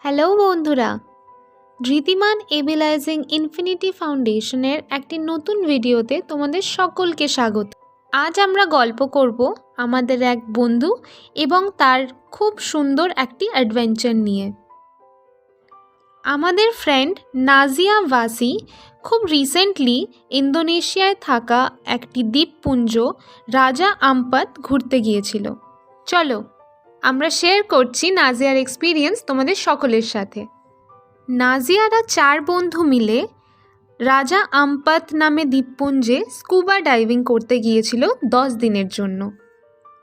Hello বন্ধুরা, Dhritiman এবিলাইজিং infinity ফাউন্ডেশনের একটি নতুন ভিডিওতে তোমাদের সকলকে স্বাগত। আজ আমরা গল্প করব আমাদের এক বন্ধু এবং তার খুব সুন্দর একটি অ্যাডভেঞ্চার নিয়ে। আমাদের ফ্রেন্ড নাজিয়া ওয়াসি খুব রিসেন্টলি ইন্দোনেশিয়ায় থাকা একটি দ্বীপপুঞ্জ রাজা আম্পাত ঘুরতে গিয়েছিল। চলো আমরা শেয়ার করছি নাজিয়ার এক্সপিরিয়েন্স তোমাদের সকলের সাথে। নাজিয়ারা 4 বন্ধু মিলে রাজা আম্পাত নামে দ্বীপপুঞ্জে স্কুবা ডাইভিং করতে গিয়েছিল 10 দিনের জন্য।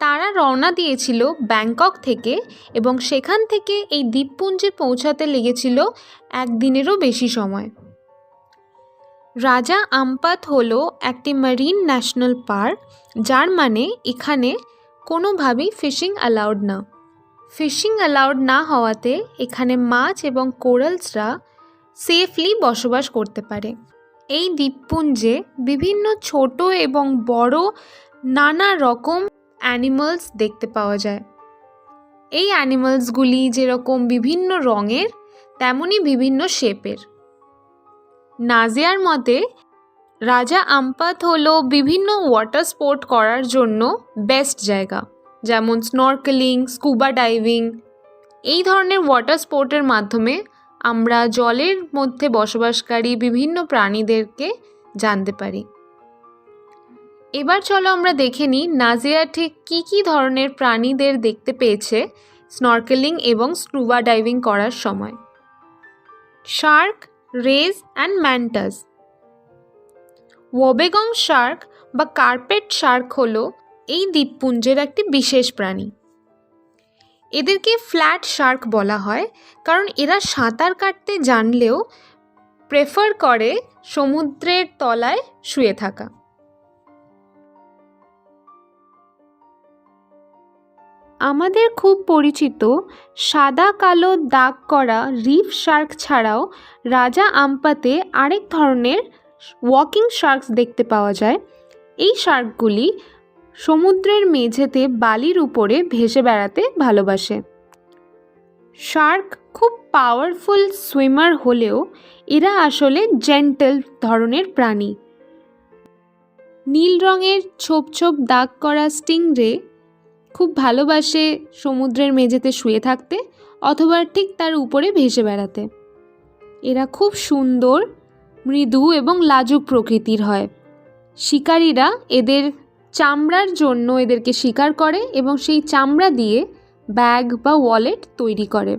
তারা রওনা দিয়েছিল ব্যাংকক থেকে এবং সেখান থেকে এই দ্বীপপুঞ্জে পৌঁছাতে লেগেছিল 1 দিনেরও বেশি সময়। রাজা আম্পাত হলো একটি মেরিন ন্যাশনাল পার্ক, যার মানে এখানে কোনোভাবেই ফিশিং অ্যালাউড না। ফিশিং অ্যালাউড না হওয়াতে এখানে মাছ এবং কোরালসরা সেফলি বসবাস করতে পারে। এই দ্বীপপুঞ্জে বিভিন্ন ছোট এবং বড় নানা রকম অ্যানিমালস দেখতে পাওয়া যায়। এই অ্যানিমালসগুলি যেরকম বিভিন্ন রঙের তেমনি বিভিন্ন শেপের। নাজিয়ার মতে রাজা আম্পাত হলো বিভিন্ন ওয়াটার স্পোর্ট করার জন্য বেস্ট জায়গা, যেমন স্নরকেলিং, স্কুবা ডাইভিং। এই ধরনের ওয়াটার স্পোর্টের মাধ্যমে আমরা জলের মধ্যে বসবাসকারী বিভিন্ন প্রাণীদেরকে জানতে পারি। এবার চলো আমরা দেখে নিই নাজিয়া ঠিক কী ধরনের প্রাণীদের দেখতে পেয়েছে স্নরকেলিং এবং স্কুবা ডাইভিং করার সময়। Shark, rays and mantas. Wobbegong shark বা কার্পেট শার্ক হলো এই দ্বীপপুঞ্জের একটি বিশেষ প্রাণী। এদেরকে ফ্ল্যাট শার্ক বলা হয় কারণ এরা সাঁতার কাটতে জানলেও প্রেফার করে সমুদ্রের তলায় শুয়ে থাকা। আমাদের খুব পরিচিত সাদা কালো দাগ করা রিফ শার্ক ছাড়াও রাজা আম্পাতে আরেক ধরনের ওয়াকিং শার্কস দেখতে পাওয়া যায়। এই শার্কগুলি সমুদ্রের মেঝেতে বালির উপরে ভেসে বেড়াতে ভালোবাসে। শার্ক খুব পাওয়ারফুল সুইমার হলেও এরা আসলে জেন্টল ধরনের প্রাণী। নীল রঙের ছোপ ছোপ দাগ করা স্টিংরে খুব ভালোবাসে সমুদ্রের মেঝেতে শুয়ে থাকতে অথবা ঠিক তার উপরে ভেসে বেড়াতে। এরা খুব সুন্দর, মৃদু এবং লাজুক প্রকৃতির হয়। শিকারীরা এদের চামড়ার জন্য এদেরকে শিকার করে এবং সেই চামড়া দিয়ে ব্যাগ বা ওয়ালেট তৈরি করে।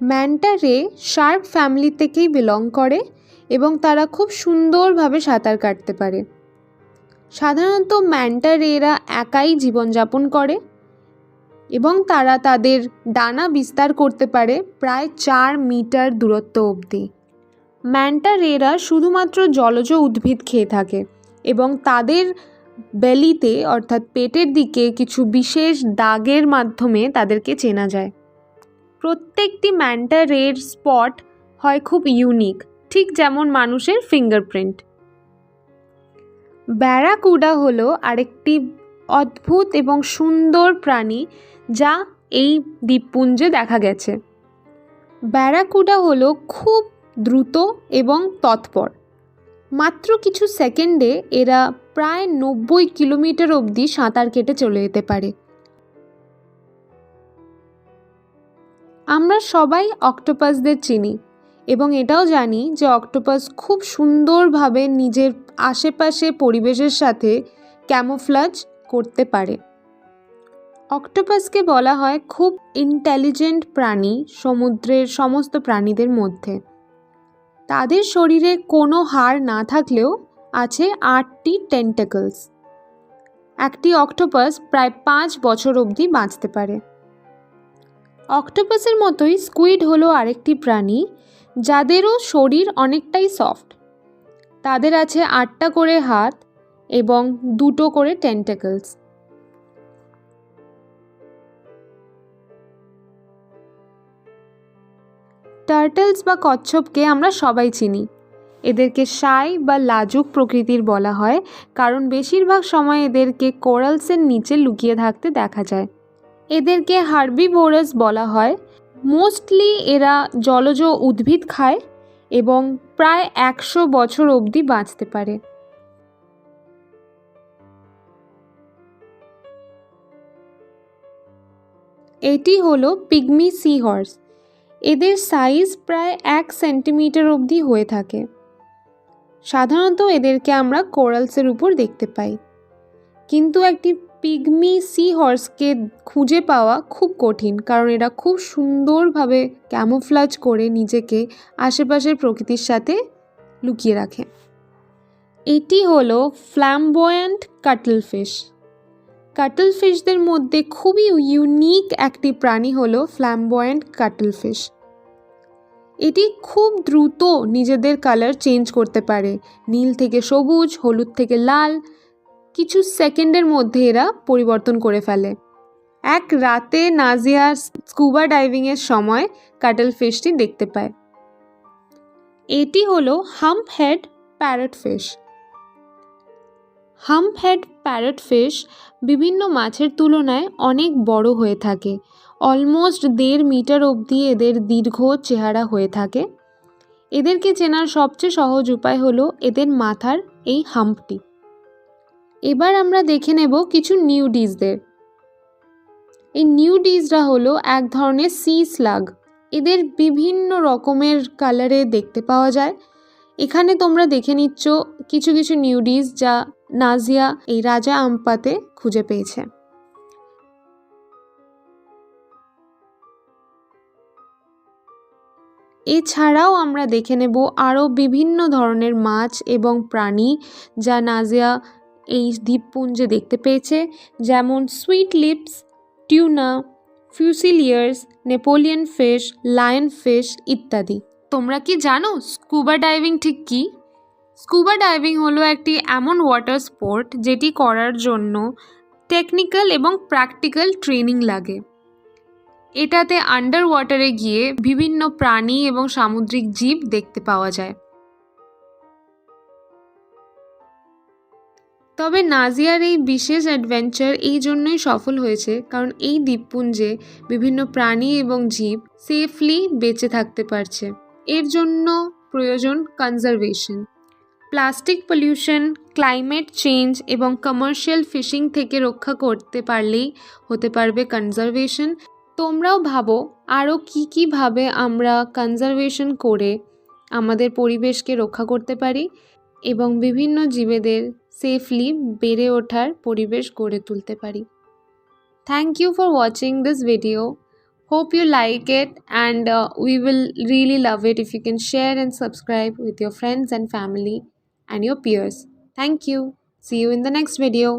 ম্যান্টা রে শার্ক ফ্যামিলি থেকেই বিলং করে এবং তারা খুব সুন্দরভাবে সাঁতার কাটতে পারে। সাধারণত ম্যান্টা রেরা একাই জীবনযাপন করে এবং তারা তাদের ডানা বিস্তার করতে পারে প্রায় 4 মিটার দূরত্ব অবধি। ম্যান্টা রেরা শুধুমাত্র জলজ উদ্ভিদ খেয়ে থাকে এবং তাদের বেলিতে অর্থাৎ পেটের দিকে কিছু বিশেষ দাগের মাধ্যমে তাদেরকে চেনা যায়। প্রত্যেকটি ম্যান্টা রের স্পট হয় খুব ইউনিক, ঠিক যেমন মানুষের ফিঙ্গারপ্রিন্ট। ব্যারাকুডা হলো আরেকটি অদ্ভুত এবং সুন্দর প্রাণী যা এই দ্বীপপুঞ্জে দেখা গেছে। ব্যারাকুডা হলো খুব দ্রুত এবং তৎপর। মাত্র কিছু সেকেন্ডে এরা প্রায় 90 কিলোমিটার অবধি সাঁতার কেটে চলে যেতে পারে। আমরা সবাই অক্টোপাসদের চিনি এবং এটাও জানি যে অক্টোপাস খুব সুন্দরভাবে নিজের আশেপাশে পরিবেশের সাথে ক্যামোফ্লেজ করতে পারে। অক্টোপাসকে বলা হয় খুব ইন্টেলিজেন্ট প্রাণী সমুদ্রের সমস্ত প্রাণীদের মধ্যে। তাদের শরীরে কোনো হাড় না থাকলেও আছে 8টি টেন্টাকলস। একটি অক্টোপাস প্রায় 5 বছর অবধি বাঁচতে পারে। অক্টোপাসের মতোই স্কুইড হলো আরেকটি প্রাণী যাদেরও শরীর অনেকটাই সফট। তাদের আছে 8টা করে হাত এবং 2টো করে টেন্টাকলস। টার্টলস বা কচ্ছপকে আমরা সবাই চিনি। এদেরকে শাই বা লাজুক প্রকৃতির বলা হয় কারণ বেশিরভাগ সময় এদেরকে কোরালসের নিচে লুকিয়ে থাকতে দেখা যায়। এদেরকে হার্বিভোরাস বলা হয়। মোস্টলি এরা জলজ উদ্ভিদ খায় এবং প্রায় 100 বছর অবধি বাঁচতে পারে। এটি হলো পিগমি সি হর্স। এদের সাইজ প্রায় 1 সেন্টিমিটার অবধি হয়ে থাকে। সাধারণত এদেরকে আমরা কোরালসের উপর দেখতে পাই, কিন্তু একটি পিগমি সি হর্সকে খুঁজে পাওয়া খুব কঠিন, কারণ এরা খুব সুন্দরভাবে ক্যামোফ্লাজ করে নিজেকে আশেপাশের প্রকৃতির সাথে লুকিয়ে রাখে। এটি হলো ফ্ল্যামবয়ান্ট কাটলফিশ। কাটলফিশদের মধ্যে খুবই ইউনিক একটি প্রাণী হলো ফ্ল্যামবয়ান্ট কাটলফিশ। এটি খুব দ্রুত নিজেদের কালার চেঞ্জ করতে পারে, নীল থেকে সবুজ, হলুদ থেকে লাল, কিছু সেকেন্ডের মধ্যে এরা পরিবর্তন করে ফেলে। এক রাতে নাজিয়া স্কুবা ডাইভিংয়ের সময় কাটলফিশটি দেখতে পায়। এটি হলো হাম্পহেড প্যারটফিশ। হাম্পহেড প্যারটফিশ বিভিন্ন মাছের তুলনায় অনেক বড় হয়ে থাকে। অলমোস্ট 1.5 মিটার অবধি এদের দীর্ঘ চেহারা হয়ে থাকে। এদেরকে চেনার সবচেয়ে সহজ উপায় হলো এদের মাথার এই হাম্পটি। এবার আমরা দেখে নেব কিছু নিউডিজদের। এই নিউডিজরা হলো এক ধরনের সি স্লাগ। এদের বিভিন্ন রকমের কালারে দেখতে পাওয়া যায়। এখানে তোমরা দেখে নিচ্ছ কিছু কিছু নিউডিজ যা নাজিয়া এই রাজা আম্পাতে খুঁজে পেয়েছে। এছাড়াও আমরা দেখে নেব আরও বিভিন্ন ধরনের মাছ এবং প্রাণী যা নাজিয়া এই দ্বীপপুঞ্জে দেখতে পেয়েছে, যেমন sweet lips, tuna, fusiliers, Napoleon fish, lion fish ইত্যাদি। তোমরা কি জানো স্কুবা ডাইভিং ঠিক কী? স্কুবা ডাইভিং হলো একটি এমন ওয়াটার স্পোর্ট যেটি করার জন্য টেকনিক্যাল এবং প্র্যাকটিক্যাল ট্রেনিং লাগে। এটাতে আন্ডার ওয়াটারে গিয়ে বিভিন্ন প্রাণী এবং সামুদ্রিক জীব দেখতে পাওয়া যায়। তবে নাজিয়ার এই বিশেষ অ্যাডভেঞ্চার এই জন্যই সফল হয়েছে কারণ এই দ্বীপপুঞ্জে বিভিন্ন প্রাণী এবং জীব সেফলি বেঁচে থাকতে পারছে। এর জন্য প্রয়োজন conservation. Plastic pollution, climate change এবং কমার্শিয়াল ফিশিং থেকে রক্ষা করতে পারলেই হতে পারবে কনজারভেশন। তোমরাও ভাবো আরও কীভাবে আমরা কনজারভেশন করে আমাদের পরিবেশকে রক্ষা করতে পারি এবং বিভিন্ন জীবেদের সেফলি বেড়ে ওঠার পরিবেশ গড়ে তুলতে পারি। Thank you for watching this video. Hope you like it, and we will really love it if you can share and subscribe with your friends and family and your peers. Thank you. See you in the next video.